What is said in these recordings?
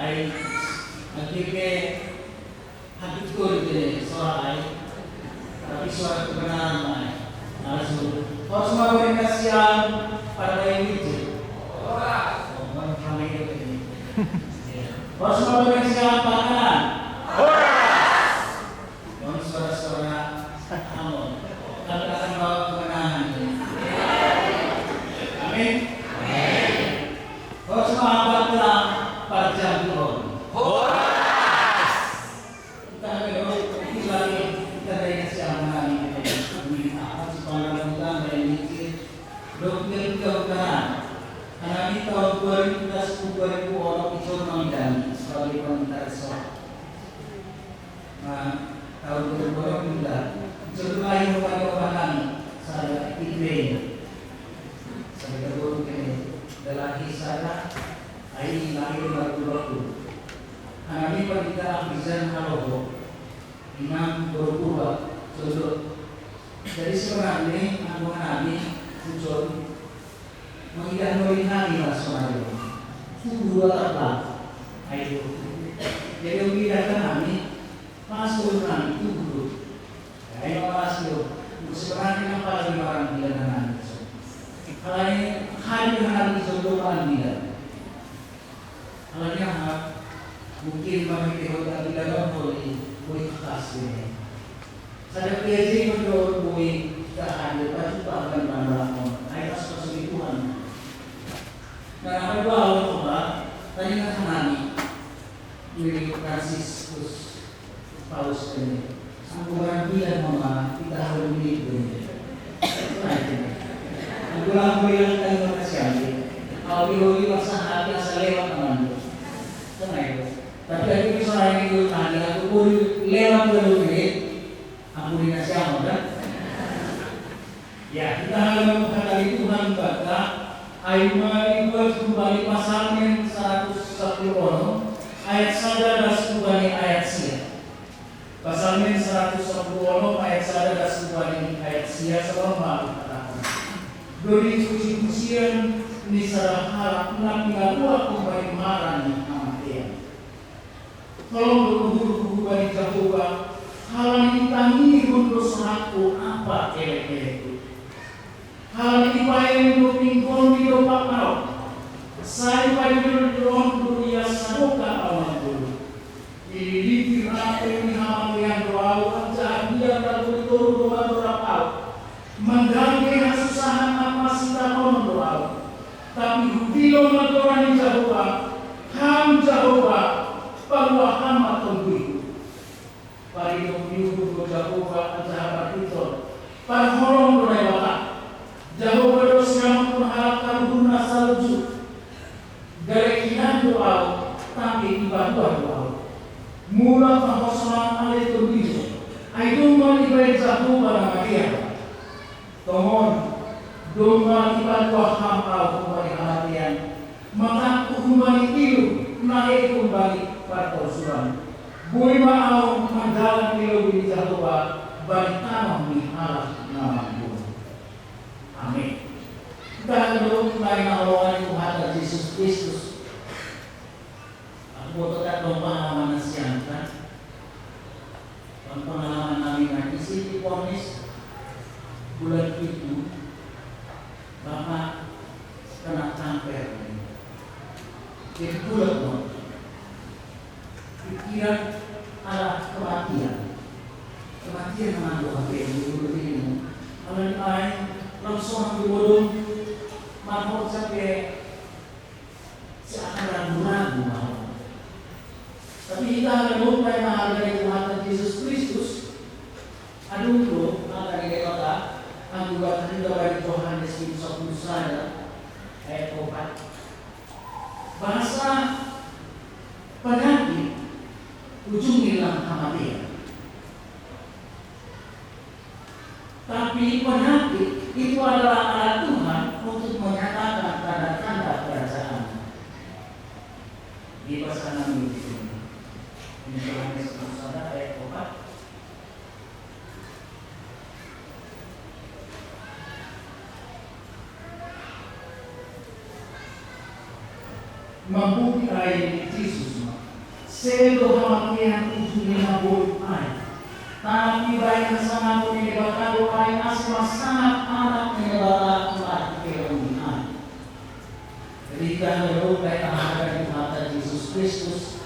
ay nagkike hagit ko rin suara ay tapi suara kebenaran ay langsung harus mengkomunikasikan pada yang itu orang ramai ini harus mengkomunikasikan pakanan orang suara-suara amon kalau akan bawa kebenaran amin harus mengabarkan pada jam Tuhan kita lagi kita dari siapa ini apa sih pengalaman dari mikir dokter kedokteran karena di tahun 2010 orang itu mengundang sebagai komentar soal tahun 2020 setelah yang obat-obatan saya iklim saya kedua ini adalah kisah ini lahir baru karena ini perintah bizan haloho imam berubah sudut jadi sebenarnya aku nabi muncul mengidah hari lah soalnya itu dua terbang ayo jadi mengidahkan kami masuk kami itu dulu ayo masuk sebenarnya apa lagi orang bilang kalau ini hari sebelum bilang kalau ini mungkin kami tidak bilang boleh khas ini saya pilih menurut boleh tak ada tapi bahkan mana ayat seperti Tuhan. Dan apa dua Allah coba tadi kan kami dari Franciscus Paulus ini sanggupan bilang mama kita harus beli aku langsung bilang terima kasih kalau dihoi masa hati asal lewat teman itu tapi aku bisa ini tadi aku boleh lewat dulu ini aku dikasih apa kan ya kita harus menghadiri Tuhan baca ayat kembali pasalnya 110 ayat sadar dan sekubani ayat sia pasalnya 110 ayat sadar dan sekubani ayat sia selama katakan dari puji-pujian ini sarah harap mengaku kembali marah nih amatian kalau berhubung bagi Jehovah hal ini tangi untuk selaku apa kira-kira hal ini paling untuk pingkong di dopak kau saya paling dorong dunia sadoka awal dulu ini apa ini hal yang doa aja dia tak turun doa kau mengganti kesusahan apa kita mau doa tapi bila mendoa Jehovah ham Jehovah bahwa hamba tunggu pari domiu Jehovah aja itu par horong doa Jehovah dos yang mengharapkan guna salju dari kian doa tapi ibadah doa mula pengosongan alih tujuh itu melibat Jehovah nama dia tohon domba ibadah hamba kembali hatian maka kembali ilu naik kembali pada usulan boleh mau menjalan ilu di Jehovah bagi tanah di Allah nama amin. Kita dulu mulai nawawan Tuhan Yesus Kristus. Aku tetap pengalaman siangkan. Pengalaman kami nanti sih ponis bulan itu Bapak kena kanker. Jadi bulan mau pikiran arah kematian. Kematian mengandung apa yang dulu ini. Kalau lain langsung dibodoh mau sampai seakan ragu-ragu mau. Tapi kita akan mulai menghargai Tuhan Yesus Kristus. Aduh bro, maka di kota anggota juga dari Tuhan Yesus Kristus saja ayat 4. Bahasa penyakit ujung hilang kematian. Tapi penyakit itu adalah alat Tuhan untuk menyatakan tanda-tanda kerajaan. Di pasangan ini Tuhan Yesus saudara ayat 4. Mampu air Yesus Selo hamakian ujungnya nabur ay. Tapi baik sangat menyebabkan doa asma sangat anak menyebabkan mati kerohian. Ketika merupakan ahadan mata Yesus Kristus,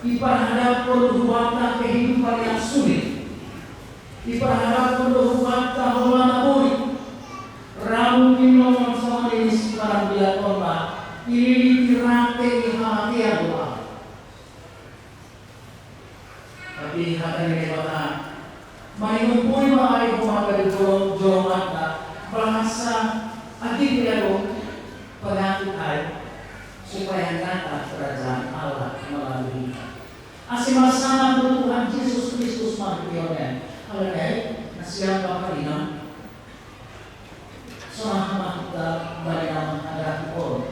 ibarat perbuatan kehidupan yang sulit, ibarat perbuatan hubungan murid, ramu kinomon sama Yesus para dia korban, ini dirate hati doa. Tapi hati menyebabkan mengumpul mengalir umat dari jorong mata bahasa adik dialog penyakit air supaya nyata kerajaan Allah melalui asimah sangat Tuhan Yesus Kristus makhluknya. Kalau nasihat bakarina soalnya kita balik menghadapi orang.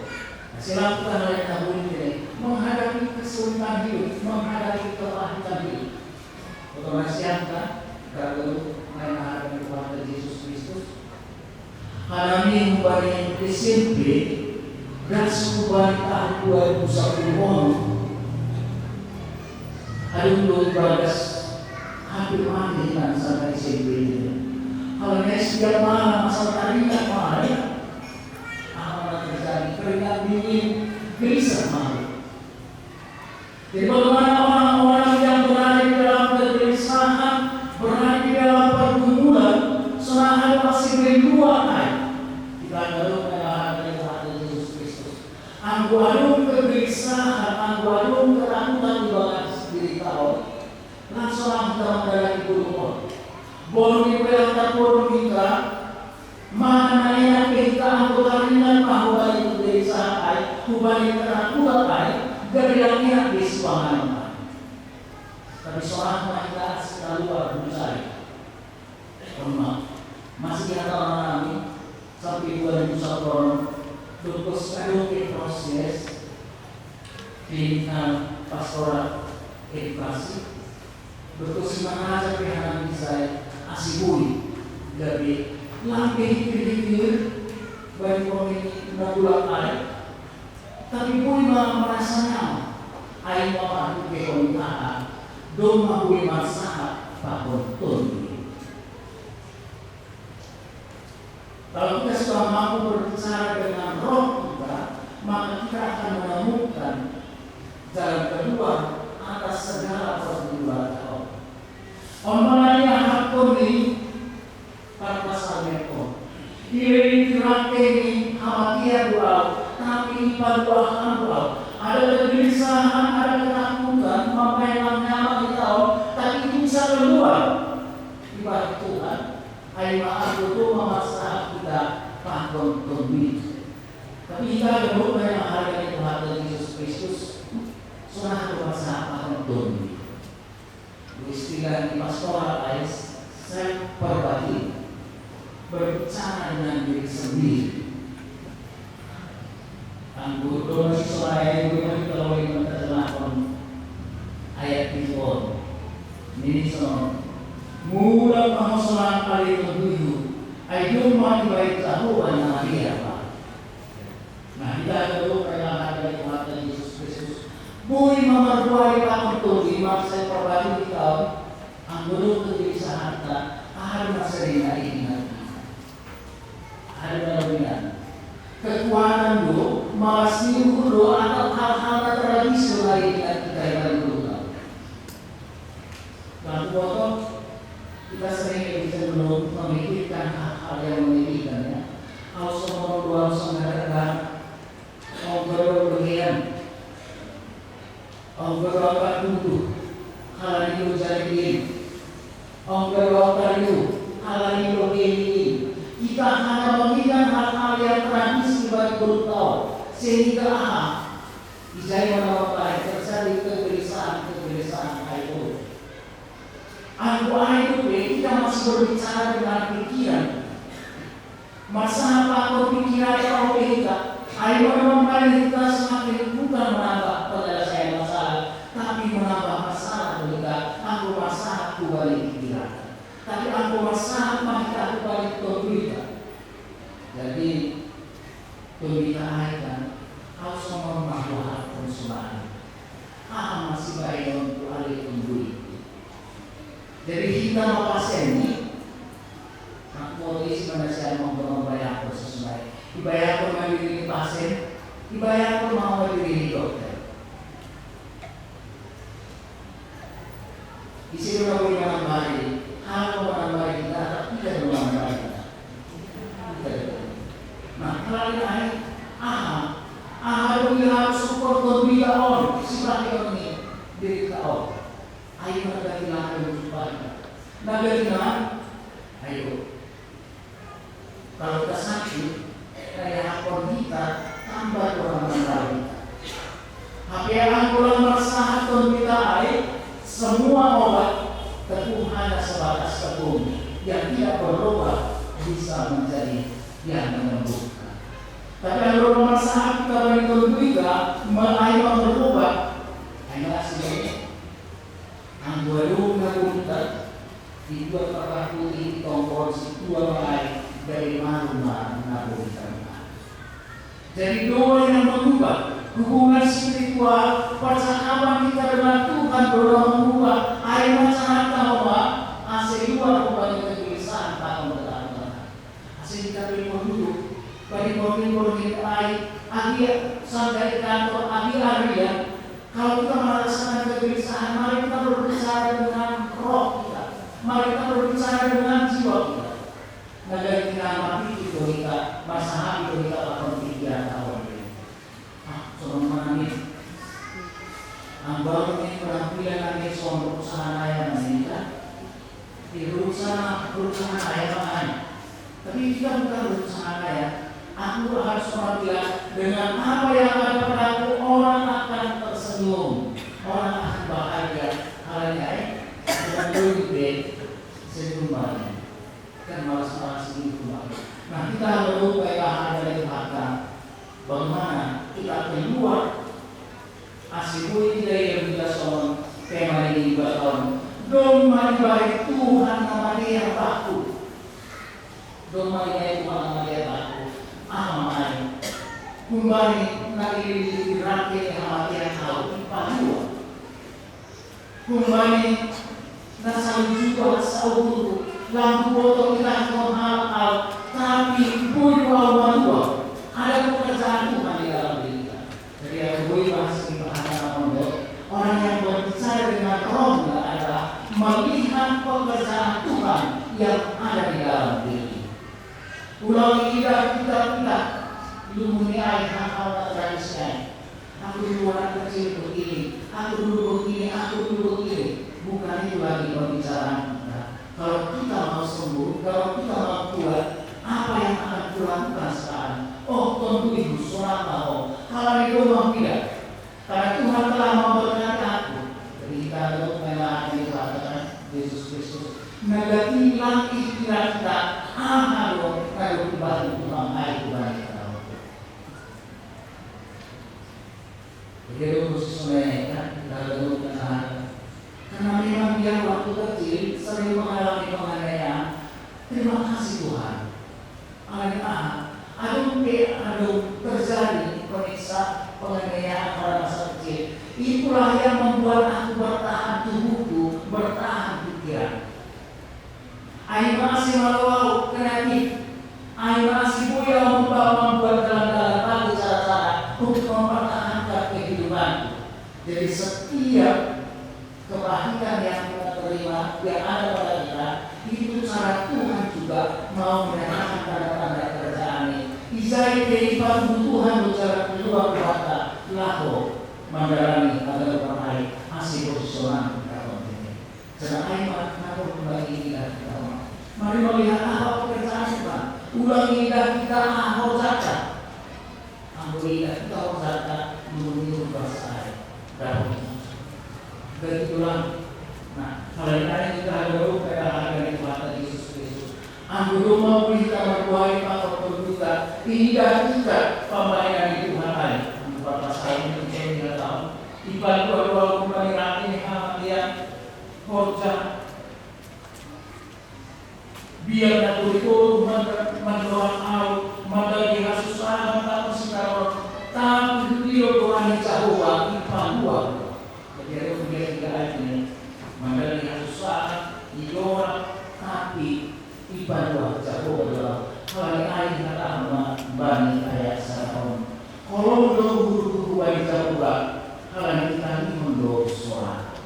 Silakan kita hal yang tak boleh menghadapi kesulitan hidup, menghadapi kepahitan hidup. Otomatis kan kalau menghadapi Tuhan Yesus Kristus, alami ubah yang SMP, gas ubah tahun 2010. Ada dua bagas hampir mati kan sampai SMP ini. Kalau setiap malam asal tarikan malam, apa terjadi keringat dingin, gelisah malam. Jadi bagaimana orang-orang yang berada di dalam kegelisahan, berada di dalam pergumulan, seorang masih merindukan kita lalu mengalami Tuhan Yesus Kristus. Angguadung kegelisahan, angguadung keraguan di bawah diri kau. Langsung kita mendarat di gunung. Boleh diperlihatkan boleh kita mana yang kita anggota ringan bahwa itu kegelisahan, kubalik keraguan dari langit di sebuah. Tapi seorang kita selalu berusaha. Masih ada orang kami sampai 2001 dokter sekarang ke proses klinikal pastoral edukasi dokter semangat sampai hari saya asibui dari lampe pikir bagi pemilik nabulan air. Tapi pun merasanya air apa ke komunitas doma pun masalah bahwa tuh. Kalau kita sudah mampu berbicara dengan roh kita, maka kita akan menemukan jalan keluar atas segala pergumulan roh. Omongnya hakun ini pada pasal mereka. Ini dirakeni hamatia doa. Tapi pada doa ada kegelisahan, ada ketakutan, memang nyawa kita, tapi itu bisa keluar. Ibarat Tuhan, air maaf itu memaksa kita paham kembali. Tapi kita perlu menghargai Tuhan Yesus Kristus, sudah memaksa paham kembali. Istilah di pastoral ais, saya perbagi berbicara dengan diri sendiri. Anggur doa sesuai dengan kalau kita terjemahkan ayat itu, ini soal mula penghasilan kali itu, ayat mau dibaik tahu anak dia pak. Nah kita perlu perlahan dari Tuhan Yesus Kristus. Bui memerbuai pak untuk lima saya perbagi kita, anggur itu bisa harta, ada sering hari ini, ada lebihnya. Kekuatan dulu, malas dulu atau hal-hal tradisi lain yang kita yang dulu. Dan foto kita sering bisa belum memikirkan hal-hal yang menyedihkan ya. Kalau semua dua saudara ngobrol bagian, ngobrol apa dulu, hal itu jadi ngobrol apa dulu, hal itu begini. Kita hanya mengingat hal-hal yang tradisi bagi bertahu sehingga Isai menawarkan terjadi kegelisahan itu. Aku itu kita masih berbicara dengan pikiran. Masa apa pikiran kalau kita? Ayo memang kita semakin bukan menambah penyelesaian masalah, tapi menambah masalah kita. Aku masalah aku balik pikiran. Tapi aku masalah maka aku balik berita. Jadi berita kan harus ngomong bahwa konsumen masih baik Jadi kita mau pasien ini, aku mau isi pada saya membayar aku sesuai. Dibayar aku mau diri pasien, dibayar aku mau diri dokter. Di sini kita boleh menambah hal menambah kita, tapi tidak menambah kita. Nah, kalau ini itu harus support berbeda on, sifatnya ini diri kita on. Ayo kita bilang supaya naga bilang, ayo kalau kita sakit kayak akor kita tambah kurang mental kita. Hakian kurang merasa ton kita air semua obat tepung hanya sebatas tepung yang tidak berubah bisa menjadi yang menyembuhkan. Tapi kalau merasa kita berhitung juga air berubah, hanya sini angguaru nagunta dibuat pakai putih tongkol dua mulai dari rumah nagunta. Jadi doa yang mengubah hubungan spiritual percakapan kita dengan Tuhan doa mengubah air masyarakat bahwa asal luar bukan kegelisahan tak mempertahankan. Asal kita duduk bagi mobil air agi sampai kantor agi ya. Kalau kita merasakan kegelisahan, mari kita berbicara dengan roh kita. Mari kita berbicara dengan jiwa kita. Naga kita mati itu kita, masalah itu kita akan pikiran tahun ini. Soalnya ini, baru ini penampilan lagi soal perusahaan ayam ini kan. Di perusahaan ayam, tapi kita bukan perusahaan ayam. Aku harus menampilkan dengan apa yang ada padaku, orang akan tersenyum, orang akan bahagia. Halnya dengan lebih senyum banyak, kan malas-malas ini kembali. Nah kita perlu baiklah dari harta. Bagaimana kita keluar asibui tidak yang kita soal tema ini bertahun. Dom mari baik Tuhan nama dia baku. Dom mari baik Tuhan nama dia baku. Amai kembali lagi dirake hati kau ipadua kembali nasal juga sauduru lampu botol kita hal tapi pun dua ada pekerjaan Tuhan di dalam diri kita. Jadi aku bahas di bahasa orang yang berbicara dengan rohnya adalah melihat pekerjaan Tuhan yang ada di dalam diri. Ulang kita lumuni air hal tradisional. Aku dulu anak kecil begini, aku dulu begini, aku dulu begini. Bukan itu lagi pembicaraan kita. Kalau kita mau sembuh, kalau kita mau kuat, apa yang akan kulakukan sekarang? Oh, tentu ibu sholat mau. Kalau itu mau tidak, karena Tuhan telah memberkati aku. Jadi kita untuk melayani kata Yesus Kristus. Negati hilang istilah kita, kalau kembali Tuhan hari kembali kita. Jadi khusus mereka kita lakukan karena memang dia waktu kecil sering mengalami penganiayaan. Terima kasih Tuhan. Ada terjadi penganiayaan pada masa kecil. Itulah yang membuat aku bertahan tubuhku, bertahan pikiran. Air masih malu kreatif. Air masih punya membuat dalam bagi cara-cara untuk mempertahankan kehidupan. Jadi setiap kebahagiaan yang kita terima yang ada pada kita itu cara Tuhan juga mau menyatakan tanda-tanda kerjaan ini. Isai kehidupan Tuhan bicara keluar kata laho menjalani agar berhari masih posisional kita ini. Sedang ayat kenapa kembali kita. Mari melihat apa pekerjaan kita. Ulangi kita ahok zakat. Ahok kita ahok zakat menurut bahasa Daud. Begitulah. Nah, kalau ini kita baru pada harga Tuhan Yesus Kristus. Anggur mau kita berbuat apa juga. Tidak kita pembaikan di Tuhan lain. Beberapa saya ini tidak tahu. Ibarat dua kembali lagi dia kerja. Biar aku itu mendoakan out, mandagi susah, mantap sekarang. Tapi dia doa jauh, ipan dua. Jadi aku biar tidak ini, mandagi susah, Igora tapi ibadah jago adalah kalau air kata bani ayat sarapon. Kalau guru baik jago kalau kita ini mendoa suara.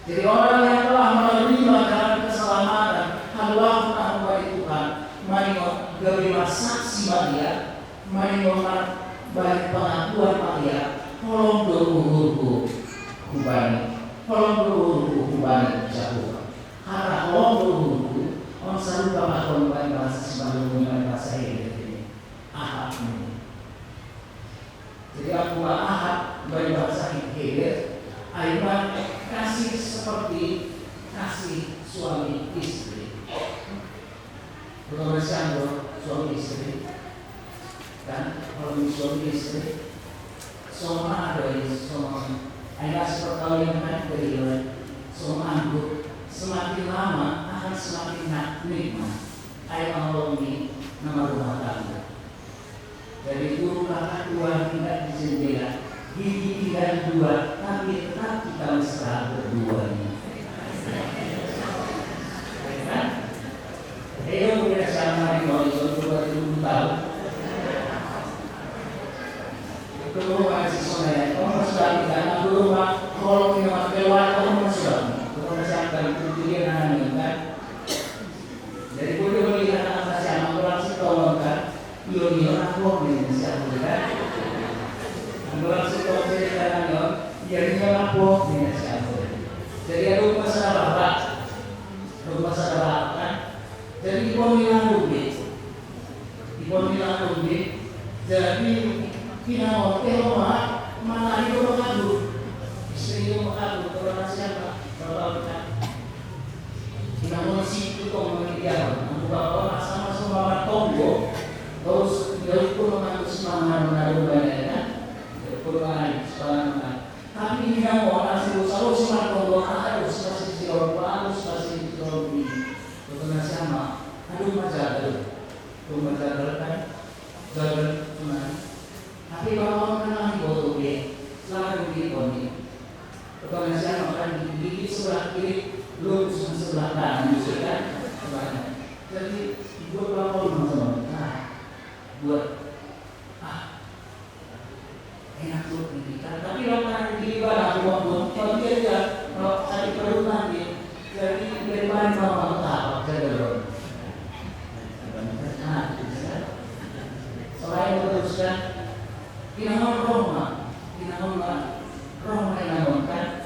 Jadi orang yang telah menerima dalam keselamatan Allah menambah Tuhan, mari berilah saksi Maria, mari baik pengakuan Maria. Tolong guru kubani, tolong guru kubani jago. Karena tolong guru orang selalu bapak korban bahasa sebelum mengenai bahasa ini. Ahad ini. Jadi aku ahad dari bahasa Hebrew, ayat kasih seperti kasih suami istri. Kalau bersama suami istri, kan kalau suami istri, semua ada di semua. Ayat perkawinan dari semua anggur semakin lama akan semakin nikmat. Ayat Allah ini nama rumah tangga. Dari guru kakak dua tidak di jendela, gigi dan dua, tapi tetap kita mesra berdua ini. Kan? Ayo kita sama di bawah itu 20 tahun. Kedua masih soalnya, kamu sudah tidak nak rumah, kalau kita keluar kamu sudah, kamu masih akan tujuan anak kan? Dari bodoh lihat anak masih anak orang sih tolong kan? Iyo aku nih siapa kan? Orang sih tolong cerita kan? Iya aku nih siapa? Jadi ada masalah apa kan? Jadi ibu bilang rugi, jadi kita mau mana itu mengadu, istri itu mengadu, orang siapa? Kalau kita mau situ kau mengidiam, bapak sama tonggo, terus dia pun mengadu semangat banyak kan, perubahan semangat. Tapi kita mau nasi selalu semangat tonggo harus masih siapa harus masih siapa ini, sama, aduh macam kan, jalan cuman. Tapi kalau orang bodoh dia, selalu dikoni. Kalau saya makan gigi sebelah kiri, lurus sebelah kanan, kan? Jadi buat apa buat enak tuh gigi. Tapi kalau makan gigi barang buat kalau dia kalau sakit perut nanti, jadi dari mana mau tahu jadi selain teruskan. Kinahon Roma yang kan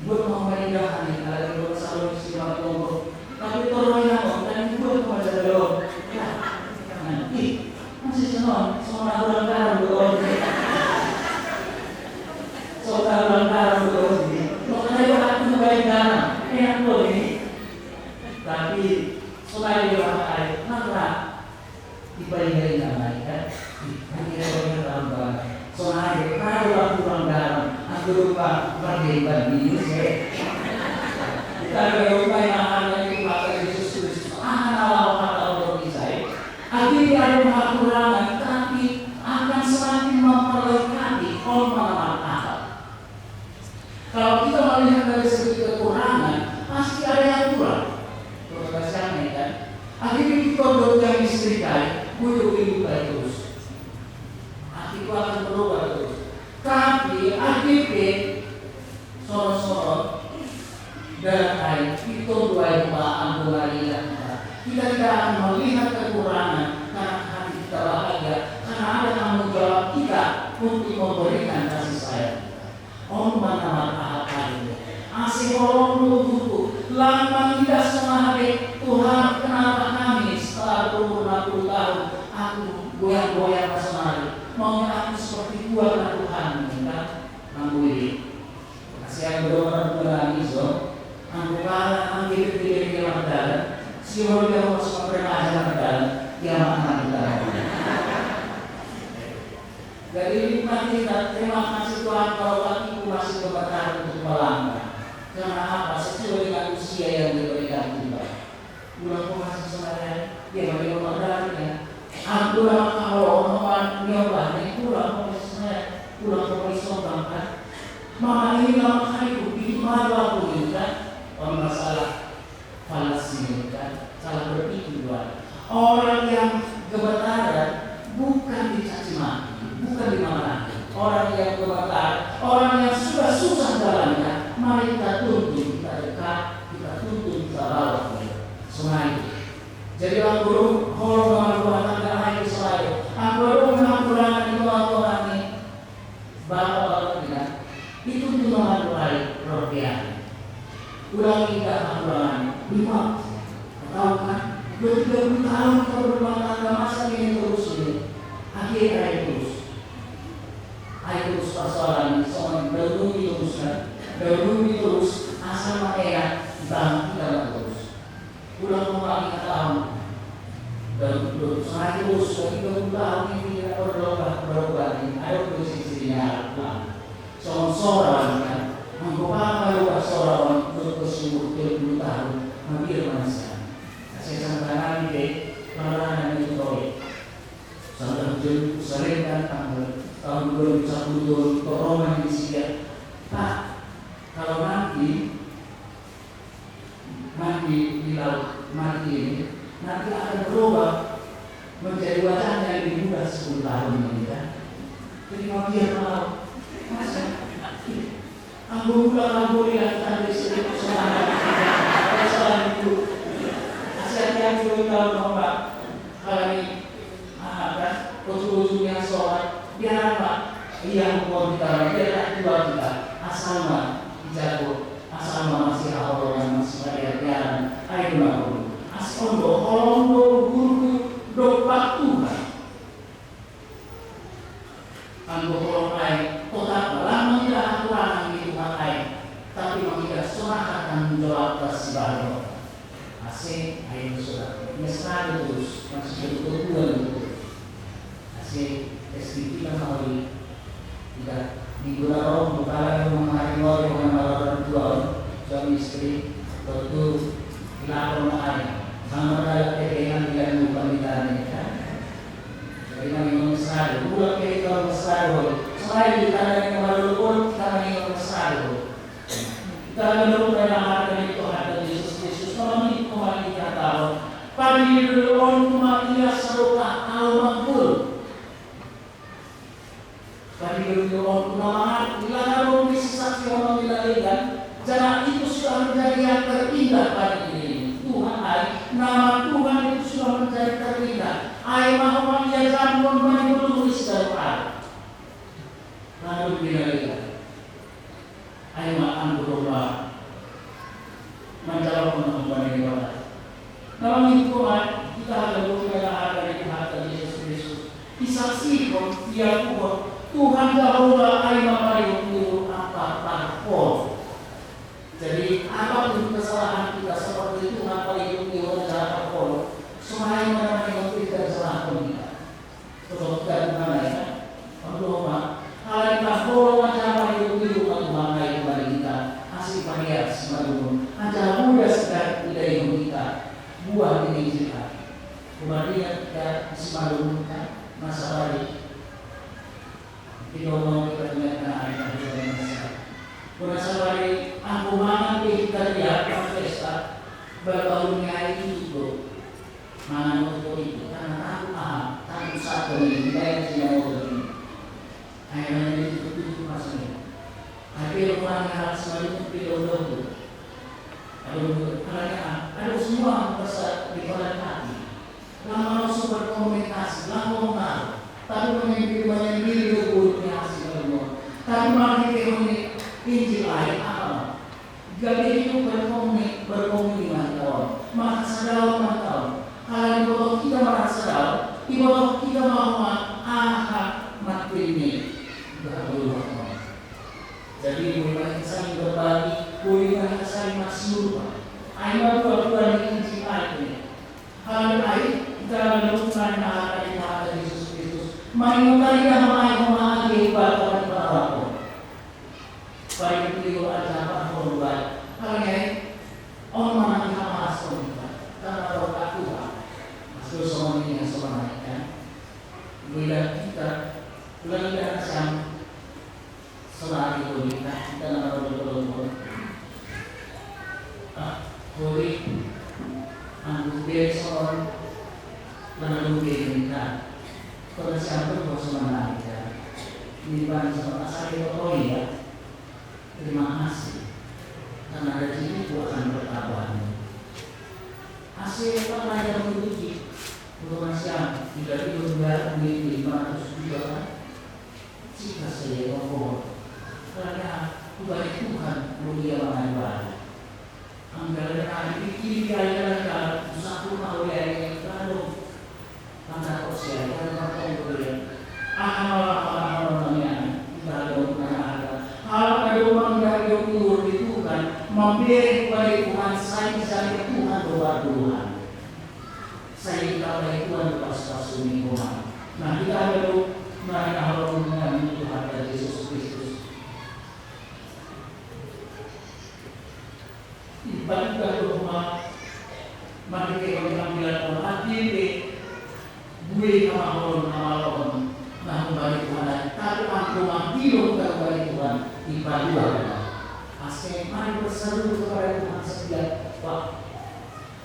buat memerintahkan ini kalau buat selalu istimewa kelompok tapi Roma yang kan buat kepada lo nanti masih senang semua orang karam betul makanya aku baik dana yang lo ini tapi selain orang nanti dibayar namanya kan soalnya kalau kurang dalam, aku lupa berdebat ini kita lupa yang ada di pakai Yesus Kristus. Allah saya. Artinya ada kekurangan, tapi akan semakin memperlengkapi orang akal. Kalau kita melihat dari segi kekurangan, pasti ada yang kurang. Kalau bahasanya kan, akhirnya kita yang istri kali, butuh ibu terus. Itu akan berubah terus. Tapi akhirnya sorot dan air itu dua anggota kita tidak akan melihat kekurangan karena hati kita bahagia karena ada tanggung jawab kita untuk memberikan kasih sayang. Om mana ini asih orang dulu lama tidak sengaja Tuhan kenapa kami setelah 20 tahun aku goyang-goyang sengaja maunya aku seperti buah Tuhan kan mampu ini kasih yang berdoa menangis mampu kalah ambil pilih yang dalam siapa yang masuk permasalahan dalam yang mana kita dari nikmat kita terima kasih Tuhan kalau kakiku masih bertahan untuk melangkah karena apa sesuai dengan usia yang diberikan Tuhan bulan masih sebenarnya dia bagi pemadarannya aku lama kalau orang nyoba ini pulang ke sombong kan mama ini lama kali begitu malu aku ini kan orang masalah Orang yang gemetar bukan dicaci maki, bukan dimarahi. Orang yang gemetar, orang yang sudah susah jalannya, mari kita tuntun, kita dekat, kita tuntun, kita bawa sungai. Jadi ang guru, kalau mengakuan tangga air selalu, ang guru mengakuan itu orang ini, bapak tidak, itu cuma air rohani. Ulang kita akuan, lima, tahu kan? 20 tahun kita berumah tangga masa ini terus ini, akhirnya terus persoalan soal dahulu terus asal mereka bang kita terus ulang kembali tahun dan saya terus 30 tahun ini tidak berubah ini ada posisinya seorang kan mengubah merubah seorang berkesimpulan 30 tahun hampir manusia saya sampai nanti malah itu proyek sampai sering datang tahun 2010 corona di sini Pak kalau mati di laut mati ini nanti akan berubah menjadi wajah yang lebih muda 10 tahun ini kan jadi mau dia mau masa aku pulang lihat tadi sini soal itu yang 10 tahun ombak kali ujung-ujungnya sholat biar apa? Iya hukum kita biar dua kita asal jago asal masih Allah yang masih biaran ayo dulu asal guru doa Tuhan anggo kalau lain total lama tidak aturan di Tuhan lain tapi tidak surah akan menjawab kasih asing ayo sudah mesra terus masih betul asing SDT kan kali tidak digunakan bukan memahami dengan malam jual suami istri waktu dilakukan air sama dalam kepengan dengan bukan ditanya kan jadi kami mesra dulu kita mesra selain ditanya dengan malam pun kami mesra kita menurut dalam hati itu ada Yesus kami kembali kita tahu pagi dulu orang dia serupa al-makbul pagi dulu orang dilarang saksi orang dilarikan jalan itu sudah menjadi yang terindah pagi ini Tuhan nama Tuhan itu sudah menjadi terindah mahu dia jalan pun menulis dalam lalu dilarikan makan berubah menjawab pengembangan ibadah. Dalam hitungan kita ada berkenalan dari hati Yesus Kristus. Disaksikan dia Tuhan Jehovah aima payung apa pun. Jadi apapun kesalahan kita seperti Tuhan payung apa pun. Semua yang kita salah pun kita. Kalau kita gimana ya? Berdoa. Kalau kita bawa payung Tuhan kembali kita. Asli paniat semalun. Ajar muda sedang tidak hidup kita. Buah ini kita. Kemudian kita semalun masa balik. Tidak mau kita dengarkan ayat dari masa. Masa balik aku mangan kita lihat pesta berbaurnya itu. Mangan itu karena aku paham. Aku satu ini kita yang tidak mau begini. Ayat itu maksudnya. Tapi orang yang harus melalui pilih ada semua merasa di pada hati. Lama langsung berkomunikasi, lama mengenal. Tapi pemimpin diri buruknya hasil Allah. Tapi malah dikehuni Injil air apa? Jadi itu berkomunikasi kawan. Maka sadar kawan. Kalau di bawah kita merasa sadar, di bawah kita mau mati ini berdoa. Jadi boleh saling berbagi, boleh saling masuk. Ayat dua Injil ini. Hal lain kita menemukan hal Yesus Kristus. Mengenai yang mengenai ibadah Allah. Baik itu ada korban. Hal lain orang yang masuk karena roh Tuhan. Masuk semua ini yang sebenarnya. Bila kita belajar sama selalu kita dalam berdoa. Holy and besok siapa bos menarik ya. Di depan sama saya ya. Terima kasih. Karena dari sini itu akan bertambah. Hasil apa yang menguji untuk manusia tidak dibayar di 500 juta kan? Jika saya ngomong, karena Tuhan Tuhan mulia mengajar. Anggaran hari ini kaya satu tahun yang lalu, tanda usia yang berkemudian, namanya lalu hal orang dari umur itu kan memberi kepada Tuhan saya Tuhan doa Tuhan. Saya kepada Tuhan pas Tuhan. Nah kita perlu mereka harus mengenal Tuhan dari Yesus Kristus. Ibadah rumah mereka mengambil orang hati gue nama orang nah kembali Tuhan tapi aku mampu kembali Tuhan ibadah asyik mari berseru kepada Tuhan setiap waktu.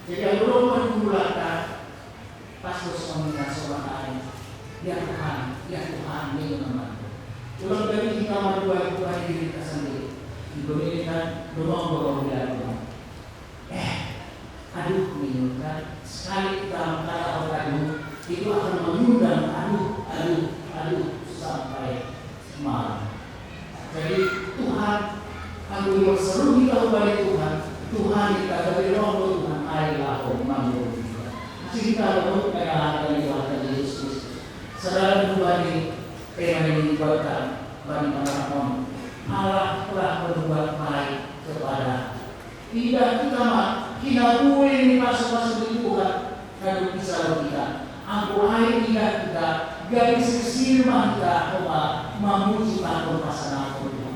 Jadi belum menggulakan pas meminta soal ya Tuhan ini membantu. Ulang dari kita membuat Tuhan diri kita sendiri diberikan dorong dia Tuhan. Aduh minumkan sekali kita kata aduh itu akan mengundang aduh sampai malam. Jadi Tuhan aku berseru kita kepada Tuhan kita dari roh Tuhan ayolah mampu masih kita berdoa kepada Tuhan Yesus Kristus. Saudara pribadi yang dibuatkan bagi para Allah telah berbuat baik kepada tidak kita boleh ini masuk itu bukan kalau bisa kita aku air kita garis kesirman kita memuji takut pasangan Tuhan.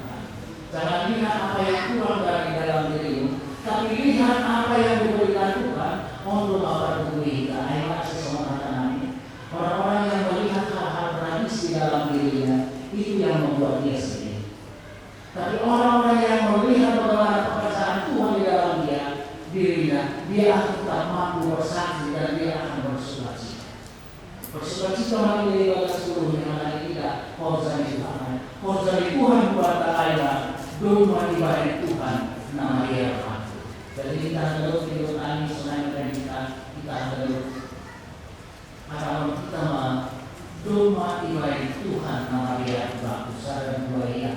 Jangan lihat apa yang keluar dari dalam dirimu, tapi lihat apa yang diberikan Tuhan untuk memperbaiki kita. Ayolah sesama kami. Orang-orang yang melihat hal-hal tragis di dalam dirinya itu yang membuat dia sedih. Tapi orang-orang yang melihat bagaimana pekerjaan Tuhan di dalam dirinya, dia akan tetap mampu bersaksi dan dia akan bersukacita. Bersukacita menjadi bagian seluruh yang ada tidak. Korban Tuhan, korban Tuhan buat Allah, domba ibadah Tuhan nama Dia. Jadi kita harus hidup kami selain kita harus atau kita domba ibadah Tuhan nama Dia bagus dan mulia.